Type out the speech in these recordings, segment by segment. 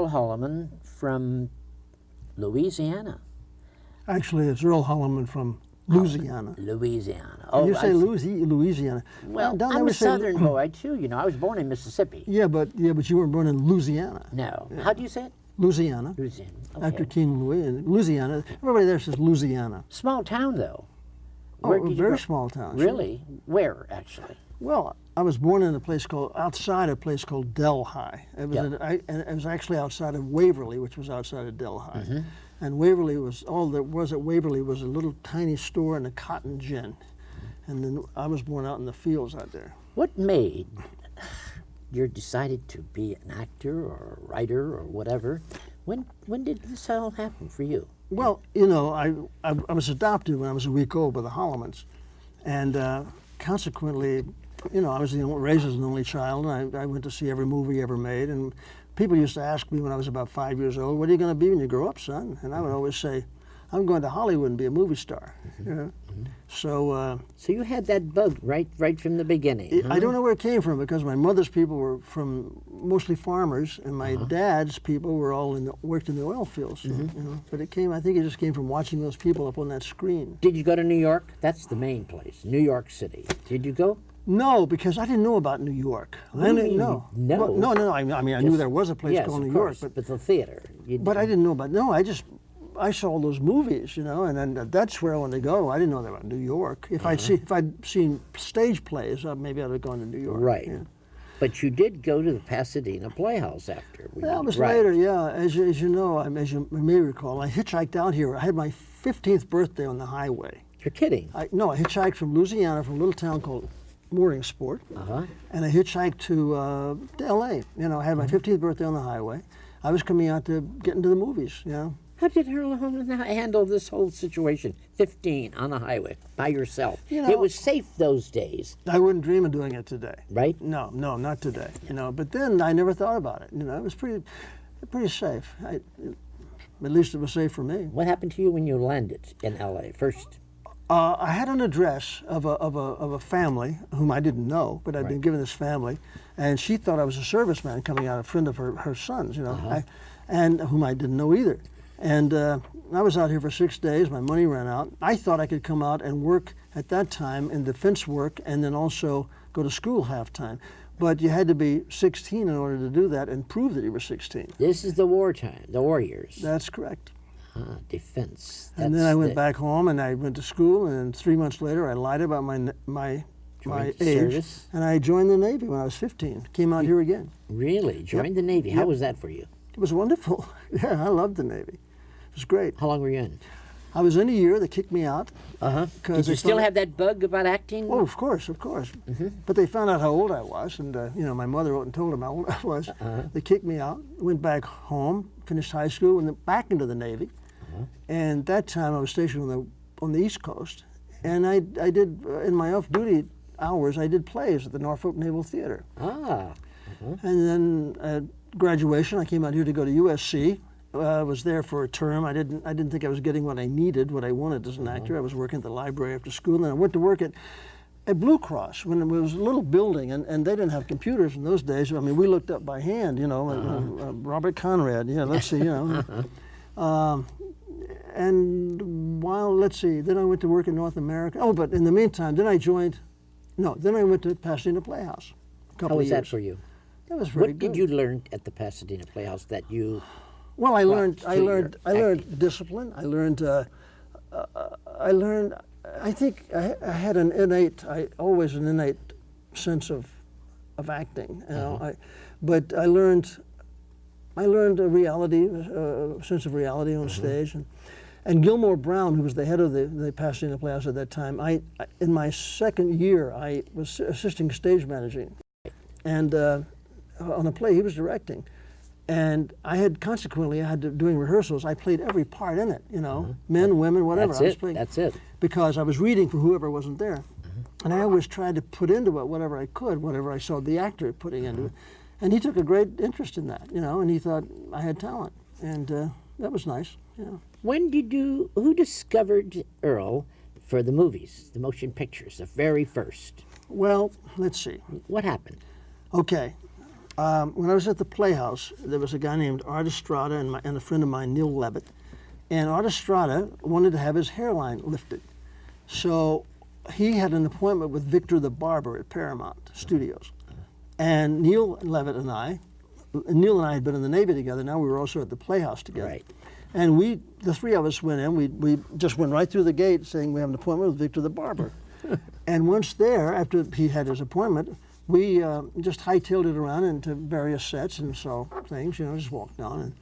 Earl Holliman from Louisiana. Actually, it's Earl Holliman from Louisiana. Louisiana. Oh, you say Louisiana. Well, don't I'm ever a say Southern boy too. You know, I was born in Mississippi. Yeah, but you weren't born in Louisiana. No. How do you say it? Louisiana. Louisiana. Okay. After King Louis. Louisiana. Everybody there says Louisiana. Small town, though. Oh, a very small town. Really? Where, actually? Well, I was born in outside a place called Delhi. It was, and it was actually outside of Waverly, which was outside of Delhi. Mm-hmm. And Waverly was, all there was at Waverly was a little tiny store and a cotton gin. And then I was born out in the fields out there. What made you decided to be an actor or a writer or whatever? When did this all happen for you? Well, you know, I was adopted when I was a week old by the Hollimans. And consequently, you know, I was raised as an only child, and I went to see every movie ever made. And people used to ask me when I was about 5 years old, "What are you going to be when you grow up, son?" And I would always say, "I'm going to Hollywood and be a movie star." Mm-hmm. You know? So you had that bug right from the beginning. I don't know where it came from, because my mother's people were from mostly farmers, and my dad's people were all worked in the oil fields. So, you know, but I think it just came from watching those people up on that screen. Did you go to New York? That's the main place, New York City. Did you go? No, because I didn't know about New York. I didn't know. No. Well, no. I mean, I knew there was a place called New York, but the theater. But I didn't know about. No, I saw all those movies, you know, and then that's where I wanted to go. I didn't know about New York. If I'd seen stage plays, maybe I'd have gone to New York. Right. Yeah. But you did go to the Pasadena Playhouse after. That was later, yeah. As you know, as you may recall, I hitchhiked out here. I had my 15th birthday on the highway. You're kidding. I hitchhiked from Louisiana, from a little town called Mooringsport, and I hitchhiked to L.A. You know, I had my 15th birthday on the highway. I was coming out to get into the movies, you know. How did Earl Holliman handle this whole situation? 15 on the highway by yourself. You know, it was safe those days. I wouldn't dream of doing it today. Right? No, not today. You know, but then I never thought about it. You know, it was pretty safe. At least it was safe for me. What happened to you when you landed in L.A. first? I had an address of a family whom I didn't know, but I'd been given this family, and she thought I was a serviceman coming out, a friend of her son's, you know, and whom I didn't know either. And I was out here for 6 days. My money ran out. I thought I could come out and work at that time in defense work, and then also go to school half-time. But you had to be 16 in order to do that and prove that you were 16. This is the wartime, the war years. That's correct. Defense. And then I went back home, and I went to school, and 3 months later I lied about my age, service? And I joined the Navy when I was 15. Came out here again. Really? Joined the Navy. How was that for you? It was wonderful. Yeah, I loved the Navy. It was great. How long were you in? I was in a year. They kicked me out. Did you still have that bug about acting? Oh, of course. But they found out how old I was, and you know, my mother wrote and told them how old I was. They kicked me out. Went back home, finished high school, and then back into the Navy. And that time I was stationed on the East Coast, and I did in my off-duty hours I did plays at the Norfolk Naval Theater. And then at graduation I came out here to go to USC. I was there for a term. I didn't think I was getting what I needed, what I wanted as an actor. I was working at the library after school, and I went to work at Blue Cross when it was a little building, and they didn't have computers in those days. I mean, we looked up by hand, you know, Robert Conrad. Yeah, let's see, you know. And then I went to work in North America. Oh, but in the meantime, then I went to Pasadena Playhouse. How was that for you? That was very good. What did you learn at the Pasadena Playhouse that you? Well, I learned discipline. I think I had always an innate sense of acting. You know, but I learned a sense of reality on stage. And Gilmore Brown, who was the head of the Pasadena Playhouse at that time, in my second year, I was assisting stage managing, and on a play he was directing, and doing rehearsals. I played every part in it, you know, men, women, whatever. That's it. Because I was reading for whoever wasn't there, and I always tried to put into it whatever I could, whatever I saw the actor putting into it, and he took a great interest in that, you know, and he thought I had talent, and that was nice. Yeah. Who discovered Earl for the movies, the motion pictures, the very first? Well, let's see. What happened? Okay. When I was at the Playhouse, there was a guy named Art Estrada and a friend of mine, Neil Levitt. And Art Estrada wanted to have his hairline lifted. So he had an appointment with Victor the Barber at Paramount Studios. And Neil Levitt and Neil and I had been in the Navy together. Now we were also at the Playhouse together. Right. And the three of us went in. We just went right through the gate saying we have an appointment with Victor the Barber. And once there, after he had his appointment, we just hightailed it around into various sets and saw things, just walked down. And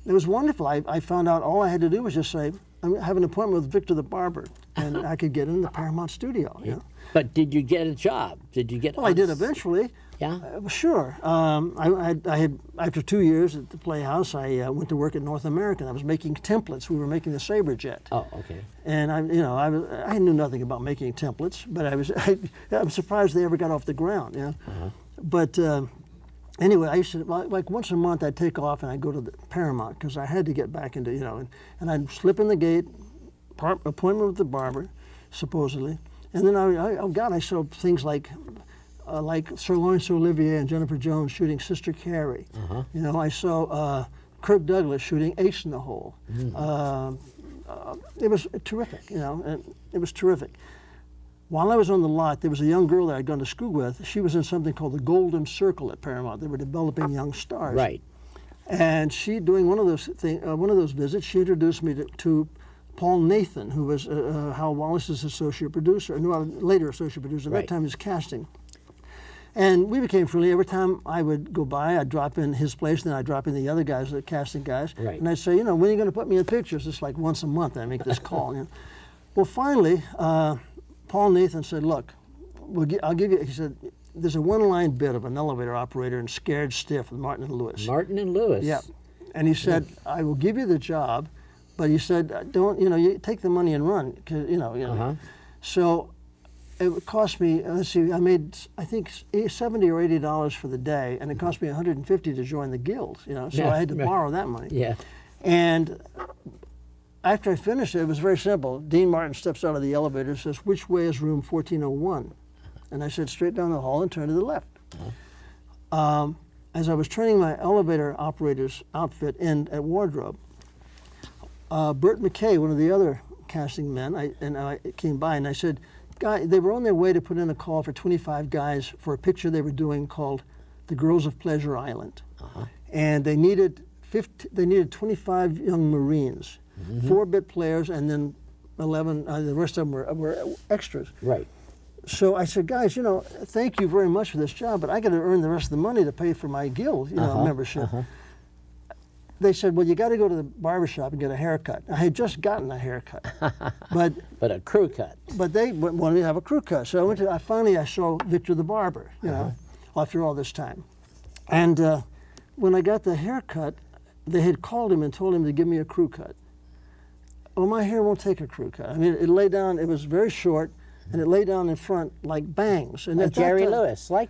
it was wonderful. I found out all I had to do was just say, I have an appointment with Victor the Barber, and I could get in the Paramount studio. But did you get a job? Did you get? Well, I did eventually. Yeah. Sure. I had after 2 years at the Playhouse, I went to work at North American. I was making templates. We were making the Sabre jet. Oh, okay. And I knew nothing about making templates, but I'm surprised they ever got off the ground. But anyway, I used to, like once a month I'd take off and I'd go to the Paramount because I had to get back into, and I'd slip in the gate, appointment with the barber, supposedly, and then I saw things like Sir Laurence Olivier and Jennifer Jones shooting Sister Carey. I saw Kirk Douglas shooting Ace in the Hole. It was terrific, and it was terrific. While I was on the lot, there was a young girl that I'd gone to school with. She was in something called the Golden Circle at Paramount. They were developing young stars. Right. And she, doing one of those visits, she introduced me to Paul Nathan, who was Hal Wallace's associate producer, later associate producer. At that time, he was casting. And we became friendly. Every time I would go by, I'd drop in his place, then I'd drop in the other guys, the casting guys. Right. And I'd say, when are you going to put me in pictures? It's like once a month I make this call. Well, finally, Paul Nathan said, look, I'll give you, he said, there's a one-line bit of an elevator operator in Scared Stiff with Martin and Lewis. Martin and Lewis. Yeah. And he said, I will give you the job, but he said, don't, you take the money and run, 'cause, So it cost me, let's see, I made, I think, $70 or $80 for the day, and it cost me $150 to join the guild, so I had to borrow that money. Yeah. And after I finished it was very simple. Dean Martin steps out of the elevator and says, which way is room 1401? And I said, straight down the hall and turn to the left. As I was turning my elevator operator's outfit in at wardrobe, Burt McKay, one of the other casting men, I came by and I said, they were on their way to put in a call for 25 guys for a picture they were doing called The Girls of Pleasure Island. And they needed 25 young Marines, 4-bit players, and then 11, the rest of them were extras. Right. So I said, guys, thank you very much for this job, but I got to earn the rest of the money to pay for my guild, membership. They said, well, you got to go to the barbershop and get a haircut. I had just gotten a haircut, but a crew cut. But they wanted me to have a crew cut, so I saw Victor the Barber, after all this time, and when I got the haircut, they had called him and told him to give me a crew cut. Well, my hair won't take a crew cut. I mean, it lay down. It was very short, and it lay down in front like bangs. And like Jerry Lewis. But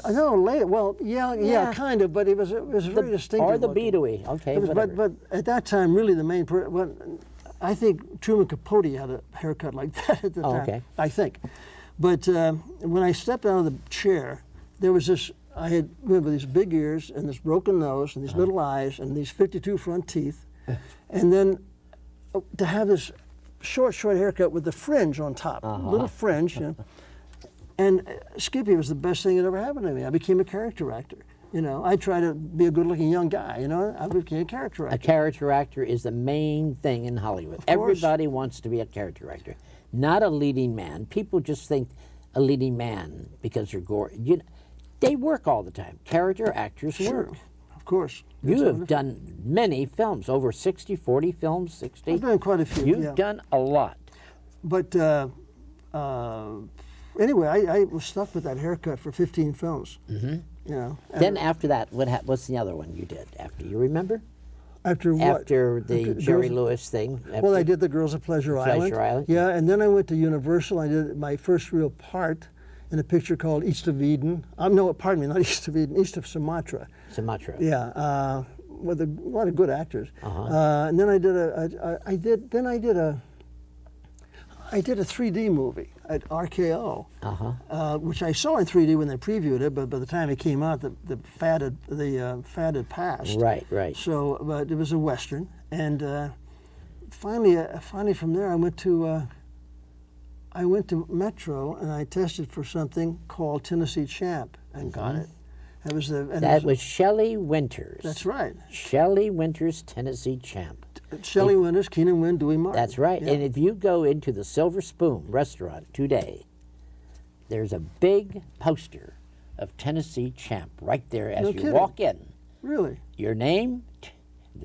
no, yeah, kind of. But it was very distinctive. Or the Beataway. Okay, but at that time, really, the main. I think Truman Capote had a haircut like that at the time. Okay. I think, but when I stepped out of the chair, there was this. I had these big ears and this broken nose and these little eyes and these 52 front teeth, and then to have this short haircut with the fringe on top, little fringe, and Skippy was the best thing that ever happened to me. I became a character actor. I tried to be a good-looking young guy. I became a character actor. A character actor is the main thing in Hollywood. Everybody wants to be a character actor, not a leading man. People just think a leading man because you're gory. They work all the time. Character actors work. Of course. You have done many films, over 60, 40 films, 60. I've done quite a few. You've done a lot. But anyway, I was stuck with that haircut for 15 films. Then after that, what's the other one you did after? You remember? After what? After the Jerry Lewis thing. Well, I did The Girls of Pleasure Island. Yeah, and then I went to Universal. I did my first real part in a picture called East of Eden. No, pardon me, not East of Eden, East of Sumatra. Sumatra. Yeah, with a lot of good actors. And then I did I did a 3D movie at RKO, which I saw in 3D when they previewed it, but by the time it came out, the fad had passed. Right, right. So, but it was a Western, and finally from there I went to Metro and I tested for something called Tennessee Champ and got it. That was Shelley Winters. That's right. Shelley Winters, Tennessee Champ. Shelley Winters, Keenan Wynn, Dewey Martin. That's right. Yeah. And if you go into the Silver Spoon restaurant today, there's a big poster of Tennessee Champ right there as you walk in. Really? Your name,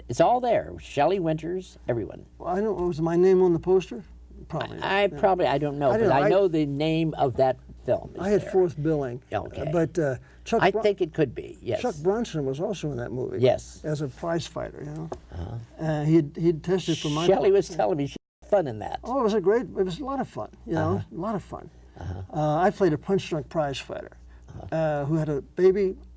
it's all there. Shelley Winters, everyone. Well, I don't. Was my name on the poster? Probably. I don't know, but I know the name of that film. I had there. fourth billing. Okay. But Chuck. I think it could be. Yes. Chuck Brunson was also in that movie. Yes. As a prize fighter, you know. He'd tested for my. Shelley was telling me she had fun in that. Oh, it was a lot of fun. You know, a lot of fun. I played a punch-drunk prize fighter who had a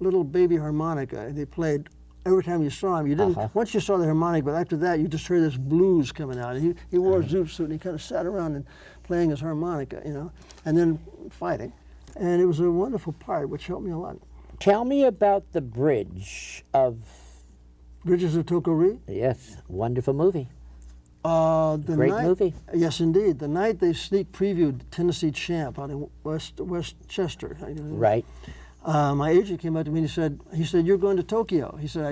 little baby harmonica, and they played. Every time you saw him, you didn't. Once you saw the harmonic, but after that, you just heard this blues coming out. And he wore a zoot suit, and he kind of sat around and playing his harmonica, you know, and then fighting. And it was a wonderful part, which helped me a lot. Tell me about the Bridges of Tokori? Yes, wonderful movie. Great movie. Yes, indeed. The night they sneak previewed Tennessee Champ out in Westchester. Right. My agent came up to me and he said, "You're going to Tokyo." He said,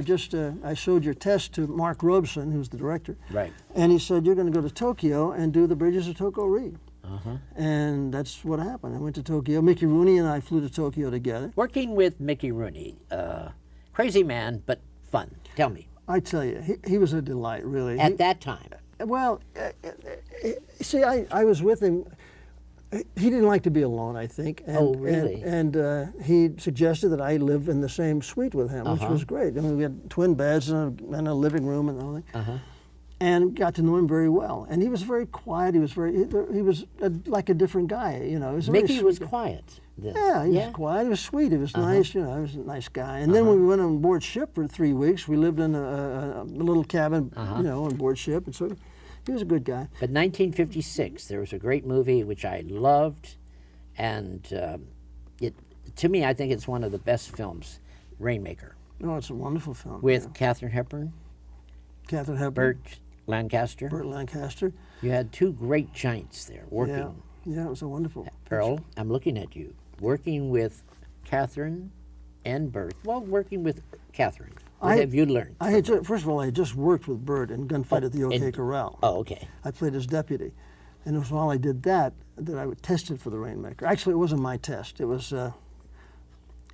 I showed your test to Mark Robeson, who's the director. Right. And he said, "You're going to go to Tokyo and do the Bridges of Tokori." And that's what happened. I went to Tokyo. Mickey Rooney and I flew to Tokyo together. Working with Mickey Rooney, crazy man, but fun. Tell me. I tell you, he was a delight, really. At that time. Well, see, I was with him. He didn't like to be alone, I think. And, really? And he suggested that I live in the same suite with him, which was great. I mean, we had twin beds and a living room and all that. And got to know him very well. And he was very quiet. He was like a different guy, you know. Mickey was quiet. Yeah, he was quiet. He was sweet. He was nice, you know. He was a nice guy. And then when we went on board ship for 3 weeks, we lived in a little cabin, you know, on board ship. And so he was a good guy. But 1956, there was a great movie which I loved, and to me, I think it's one of the best films, Rainmaker. Oh, it's a wonderful film. With Katharine Hepburn. Katharine Hepburn. Burt Lancaster. Burt Lancaster. You had two great giants there working. Yeah, it was a wonderful. Earl, I'm looking at you, working with Katharine and Burt. Well, working with Katharine. What have you learned? First of all, I had just worked with Burt in Gunfight at the OK Corral. Oh, okay. I played his deputy. And it was while I did that I tested for the Rainmaker. Actually, it wasn't my test. It was a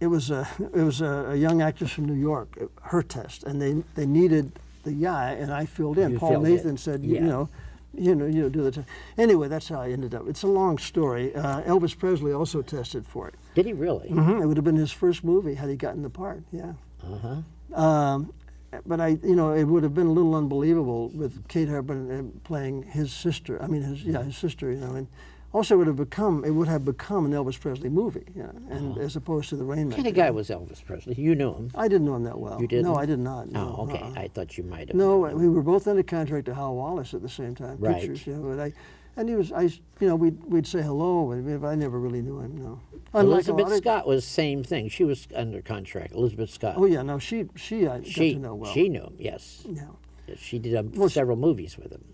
young actress from New York, her test, and they needed the guy, and I filled in. Paul Nathan said, you know, do the test. Anyway, that's how I ended up. It's a long story. Elvis Presley also tested for it. Did he really? It would have been his first movie had he gotten the part. Yeah. But it would have been a little unbelievable with Kate Hepburn playing his sister. I mean, his sister. You know, and also it would have become an Elvis Presley movie. Yeah, and as opposed to the Rainmaker. What kind of guy was Elvis Presley? You knew him. I didn't know him that well. You didn't? No, I did not. No. Oh, okay. I thought you might have. No, we were both under contract to Hal Wallace at the same time. Right. Pictures, you know, and he was, we'd say hello, but I never really knew him. No. Elizabeth Scott was same thing. She was under contract. Elizabeth Scott. Oh yeah, no, she got to know well. She knew him. Yes. Yeah. She did several movies with him.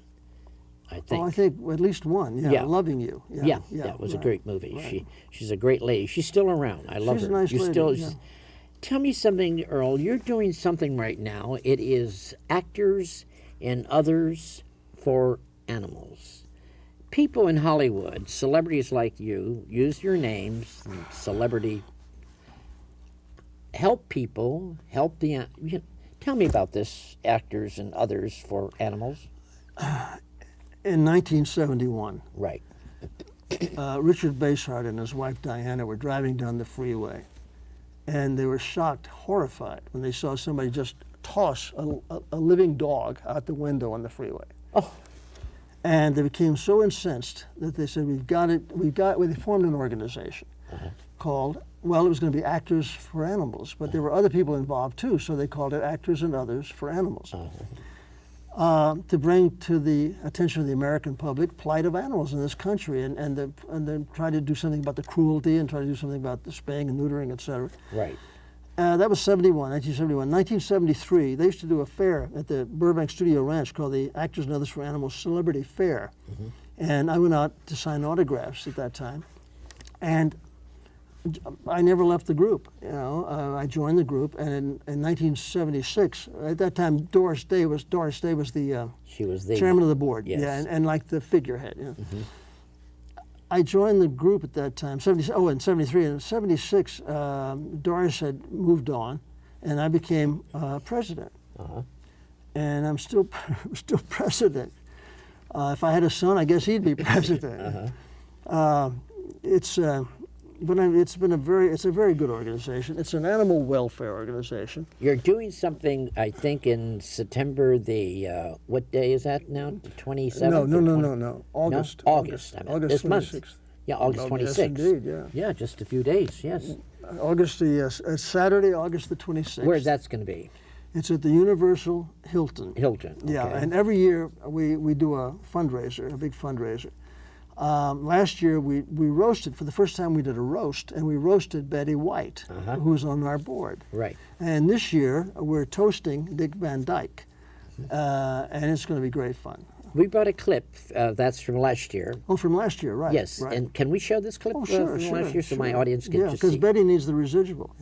I think. Oh, I think at least one. Yeah. Loving You. Yeah, that was a great movie. Right. She's a great lady. She's still around. I love her. She's a nice lady. Tell me something, Earl. You're doing something right now. It is Actors and Others for Animals. People in Hollywood, celebrities like you, use your names, celebrity, help people, tell me about this, Actors and Others for Animals. In 1971. Right. Richard Basehart and his wife Diana were driving down the freeway, and they were shocked, horrified, when they saw somebody just toss a living dog out the window on the freeway. Oh. And they became so incensed that they said, they formed an organization called, well, it was going to be Actors for Animals, but there were other people involved too, so they called it Actors and Others for Animals. to bring to the attention of the American public plight of animals in this country, and then try to do something about the cruelty and try to do something about the spaying and neutering, et cetera. Right. That was 1971. 1973, they used to do a fair at the Burbank Studio Ranch called the Actors and Others for Animals Celebrity Fair. And I went out to sign autographs at that time. And I never left the group. I joined the group, and in 1976, at that time, Doris Day was the She was the chairman of the board. Yes. Yeah, and like the figurehead. I joined the group at that time. In 73 and 76, Doris had moved on, and I became president. And I'm still president. If I had a son, I guess he'd be president. It's a very good organization. It's an animal welfare organization. You're doing something, I think, in September. The what day is that now? The 27th? No. August. No? August. I mean, August this 26th. month. Yeah, August 26th. Yes, indeed. Yeah. Yeah, just a few days. Yes. August Saturday, August the 26th. Where's that's going to be? It's at the Universal Hilton. Hilton. Okay. Yeah, and every year we do a fundraiser, a big fundraiser. Last year we roasted, for the first time we did a roast, and we roasted Betty White, who was on our board. Right. And this year we're toasting Dick Van Dyke, and it's going to be great fun. We brought a clip that's from last year. Oh, from last year, right. Yes, right. and can we show this clip Oh, sure, from last year so my audience can yeah, just because see? Betty needs the residual.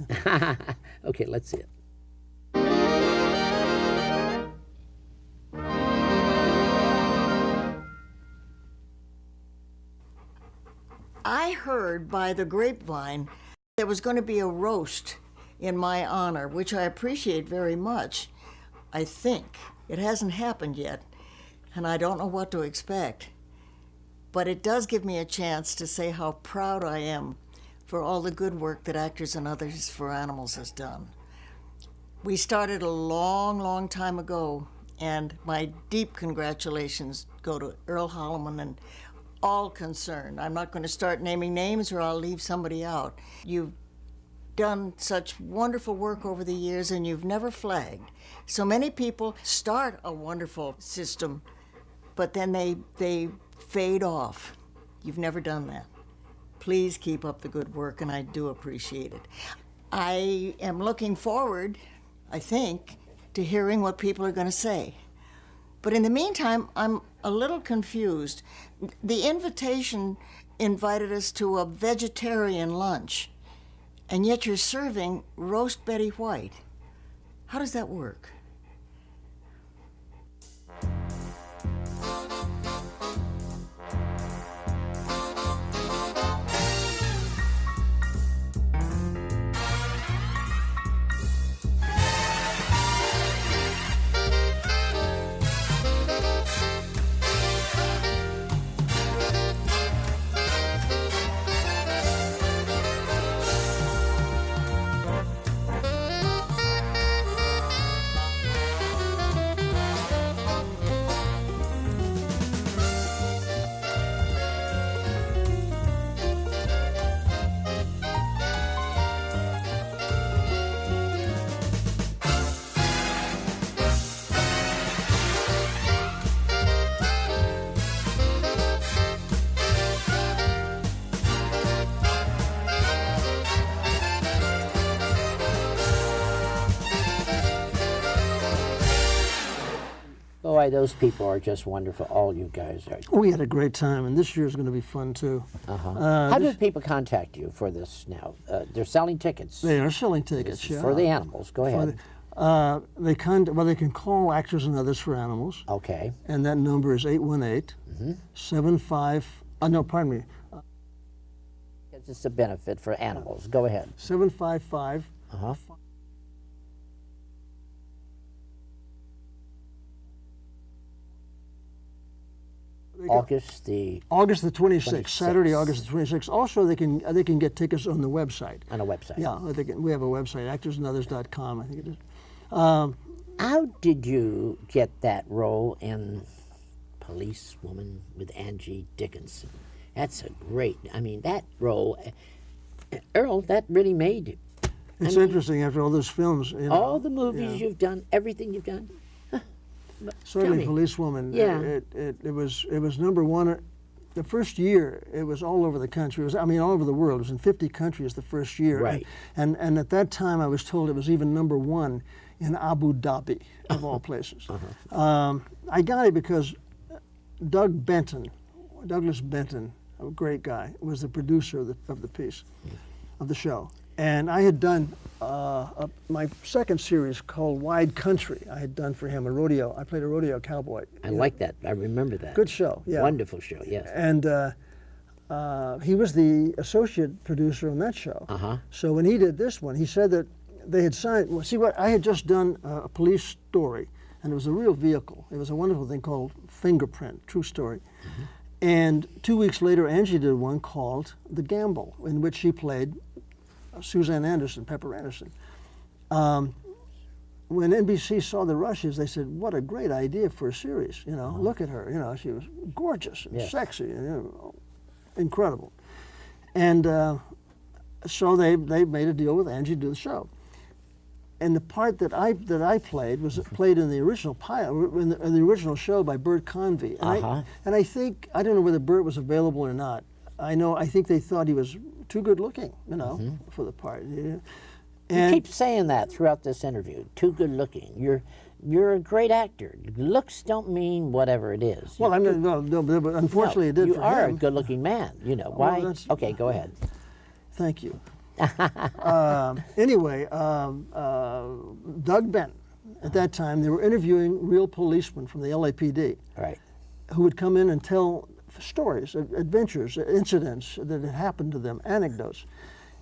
Okay, let's see it. I heard by the grapevine there was going to be a roast in my honor, which I appreciate very much. I think it hasn't happened yet, and I don't know what to expect. But it does give me a chance to say how proud I am for all the good work that Actors and Others for Animals has done. We started a long, long time ago, and my deep congratulations go to Earl Holliman and all concerned. I'm not going to start naming names or I'll leave somebody out. You've done such wonderful work over the years and you've never flagged. So many people start a wonderful system, but then they fade off. You've never done that. Please keep up the good work, and I do appreciate it. I am looking forward, I think, to hearing what people are going to say. But in the meantime, I'm a little confused. The invitation invited us to a vegetarian lunch, and yet you're serving roast Betty White. How does that work? Boy, those people are just wonderful. All you guys are. We had a great time, and this year's going to be fun too. How do people contact you for this now? They're selling tickets. They are selling tickets, yeah. For the animals. Go ahead. They can call Actors and Others for Animals. Okay. And that number is 818-75. No, pardon me. It's a benefit for animals. Go ahead. 755. August the 26th, Saturday, August the 26th. Also, they can get tickets on the website. On a website. Yeah, we have a website, actorsandothers.com, I think it is. How did you get that role in Policewoman with Angie Dickinson? That's a great. I mean, that role, Earl, that really made you. It's interesting after all those films. All the movies you've done, everything you've done. Certainly, me. Policewoman. Yeah. It was number one. The first year, it was all over the country. It was, I mean, all over the world. It was in 50 countries the first year. Right. And at that time, I was told it was even number one in Abu Dhabi, of all places. I got it because Douglas Benton, a great guy, was the producer of the piece, of the show. And I had done my second series called Wide Country. I had done for him a rodeo. I played a rodeo cowboy. I like that. I remember that. Good show, yeah. Wonderful show, yes. And he was the associate producer on that show. So when he did this one, he said that they had signed. Well, see, what I had just done a police story, and it was a real vehicle. It was a wonderful thing called Fingerprint, true story. And 2 weeks later, Angie did one called The Gamble, in which she played Suzanne Anderson, Pepper Anderson. When NBC saw the rushes, they said, "What a great idea for a series! You know, look at her. You know, she was gorgeous and sexy, and, you know, incredible." And so they made a deal with Angie to do the show. And the part that I played was played in the original pilot, in the original show by Bert Convy. And I think, I don't know whether Bert was available or not. I think they thought he was too good looking, you know, for the part. Yeah. You keep saying that throughout this interview. Too good looking. You're a great actor. Looks don't mean whatever it is. Well, no, but unfortunately it did for him. You are a good looking man. You know why? Well, okay, go ahead. Thank you. Anyway, Doug Benton, at that time, they were interviewing real policemen from the LAPD, Right. who would come in and tell stories, adventures, incidents that had happened to them, anecdotes.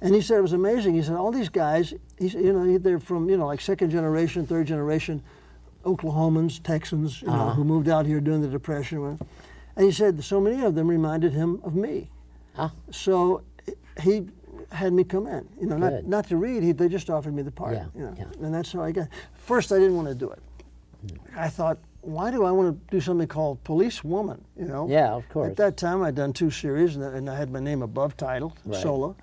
And he said it was amazing. He said all these guys, they're from, like second generation, third generation Oklahomans, Texans, who moved out here during the Depression. And he said so many of them reminded him of me. So he had me come in, not to read. They just offered me the part, and that's how I got. First, I didn't want to do it. I thought, why do I want to do something called Policewoman? Yeah, of course. At that time, I'd done 2 series, and I had my name above title, solo,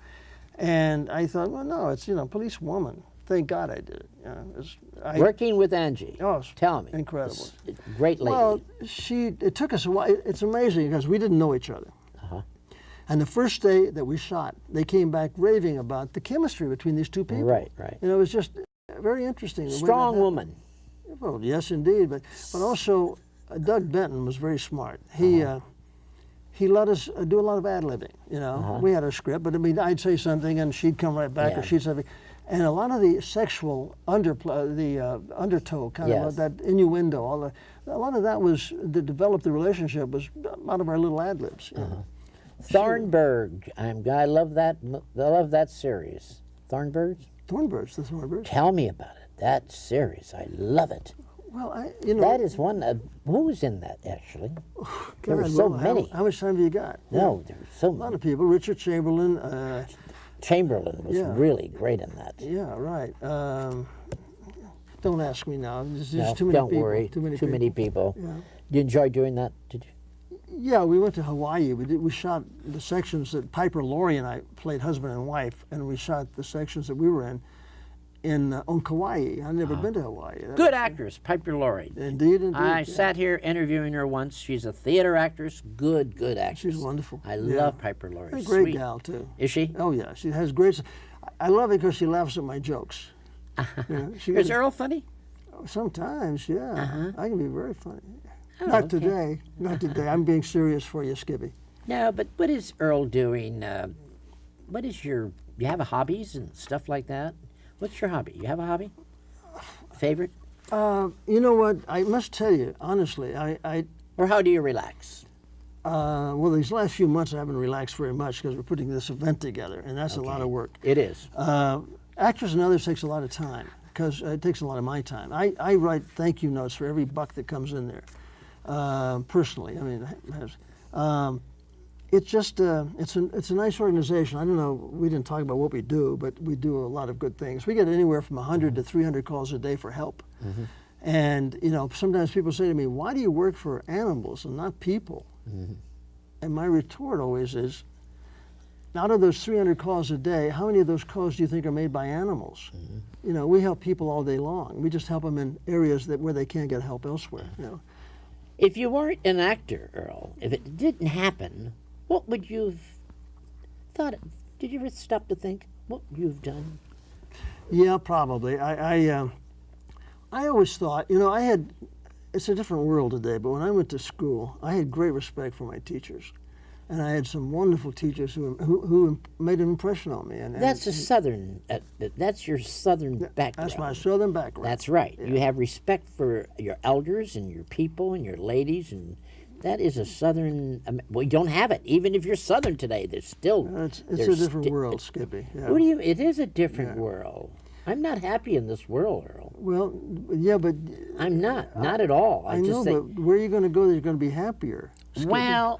and I thought, well, no, it's Policewoman. Thank God I did it. Working with Angie. Oh, tell me. Incredible. Great lady. Well, it took us a while. It's amazing because we didn't know each other. And the first day that we shot, they came back raving about the chemistry between these 2 people. Right. It was just very interesting. Strong woman. Well, yes, indeed. But also, Doug Benton was very smart. He let us do a lot of ad-libbing. We had our script, but I'd say something and she'd come right back, or she'd say something. And a lot of the sexual undertow, kind of that innuendo, a lot of that was that developed the relationship was out of our little ad-libs. Thornburg. I love that. I love that series. Thornbirds. The Thornbirds. Tell me about it. That series. I love it. Well, that is one. Who was in that actually? There were so many. How much time have you got? No, there were so many. A lot of people. Richard Chamberlain. Chamberlain was really great in that. Yeah, right. Don't ask me now. There's No, too many don't people. worry. Too many people. Yeah. You enjoy doing that? Did you? Yeah, we went to Hawaii. We shot the sections that Piper Laurie and I played husband and wife, and we shot the sections that we were on Kauai. I've never been to Hawaii. Good actress, Piper Laurie. Indeed. I sat here interviewing her once. She's a theater actress. Good actress. She's wonderful. I love Piper Laurie. A great gal too. Is she? Oh yeah, she has great. I love it because she laughs at my jokes. Is Earl funny? Sometimes, yeah. I can be very funny. Not today. I'm being serious for you, Skippy. No, but what is Earl doing? What is you have hobbies and stuff like that? What's your hobby? You have a hobby? Favorite? You know what? I must tell you, honestly, Or how do you relax? Well, these last few months I haven't relaxed very much because we're putting this event together, and that's a lot of work. It is. Actors and others takes a lot of time because it takes a lot of my time. I write thank you notes for every buck that comes in there. Personally, it's just it's a nice organization. I don't know. We didn't talk about what we do, but we do a lot of good things. We get anywhere from 100 to 300 calls a day for help, and sometimes people say to me, "Why do you work for animals and not people?" And my retort always is, out of those 300 calls a day, how many of those calls do you think are made by animals? You know, we help people all day long. We just help them in areas where they can't get help elsewhere. You know. If you weren't an actor, Earl, if it didn't happen, what would you have thought? Did you ever stop to think what would you have done? Yeah, probably. I always thought, you know, it's a different world today, but when I went to school, I had great respect for my teachers. And I had some wonderful teachers who made an impression on me. That's a Southern, that's your Southern background. That's my Southern background. That's right. Yeah. You have respect for your elders and your people and your ladies, and that is a Southern, well, you don't have it. Even if you're Southern today, there's still... It's a different world, Skippy. Yeah. What do you, it is a different world. I'm not happy in this world, Earl. Well, yeah, but... I'm not at all. I know, but where are you going to go that you're going to be happier? Skippy? Well...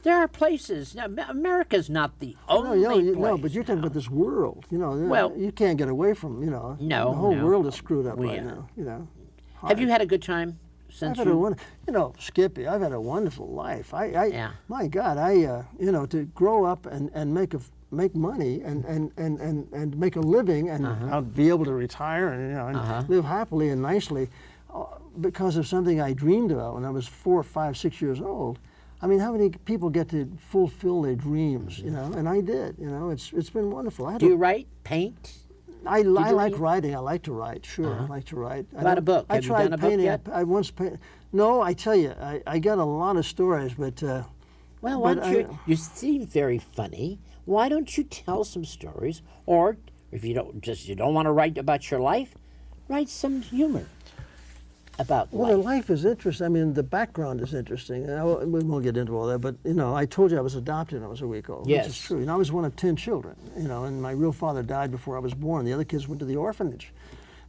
There are places. Now, America's not the only place. No, but you're talking about this world. You know, well, you can't get away from. You know, the whole world is screwed up right now. You know. Have you had a good time since I've had you know, Skippy, I've had a wonderful life. My God, you know, to grow up and make money and make a living and I'll be able to retire and, you know, and live happily and nicely because of something I dreamed about when I was 4, 5, 6 years old. I mean, how many people get to fulfill their dreams, you know? And I did, you know. It's been wonderful. Do you write, paint? I like writing. I like to write, sure. I like to write. About a book? Have you done a book yet? I once painted. No, I tell you, I got a lot of stories, but... well, why don't you seem very funny. Why don't you tell some stories? Or, if you don't want to write about your life, write some humor. About the life is interesting. I mean, the background is interesting. We won't get into all that, but, you know, I told you I was adopted when I was a week old. Yes. Which is true. You know, I was one of 10 children, you know, and my real father died before I was born. The other kids went to the orphanage.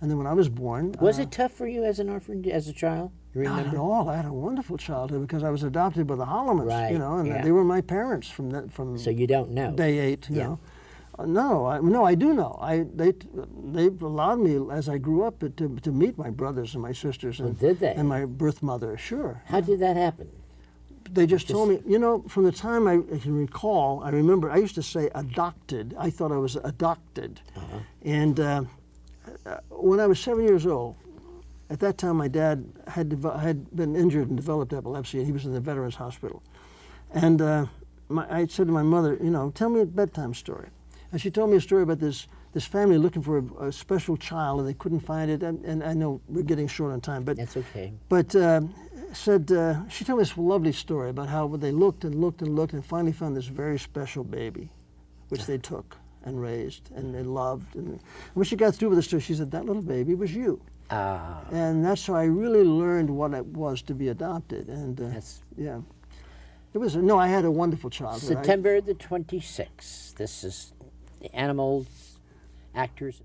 And then when I was born... Was it tough for you as an orphan, as a child? You remember? Not at all. I had a wonderful childhood because I was adopted by the Hollimans, you know, and they were my parents from So you don't know. Day 8, you know. No, I do know. They allowed me as I grew up to meet my brothers and my sisters and, did they? And my birth mother. Sure. How did that happen? They just told me. You know, from the time I can recall, I remember I used to say adopted. I thought I was adopted, and when I was 7 years old, at that time my dad had been injured and developed epilepsy, and he was in the Veterans Hospital, and I said to my mother, you know, tell me a bedtime story. And she told me a story about this family looking for a special child, and they couldn't find it. And I know we're getting short on time, but that's okay. But she told me this lovely story about how they looked and looked and looked and finally found this very special baby, which they took and raised and they loved. And when she got through with the story, she said, "That little baby was you." And that's how I really learned what it was to be adopted. And yeah, it was I had a wonderful childhood. September the 26th. This is the Animals, actors.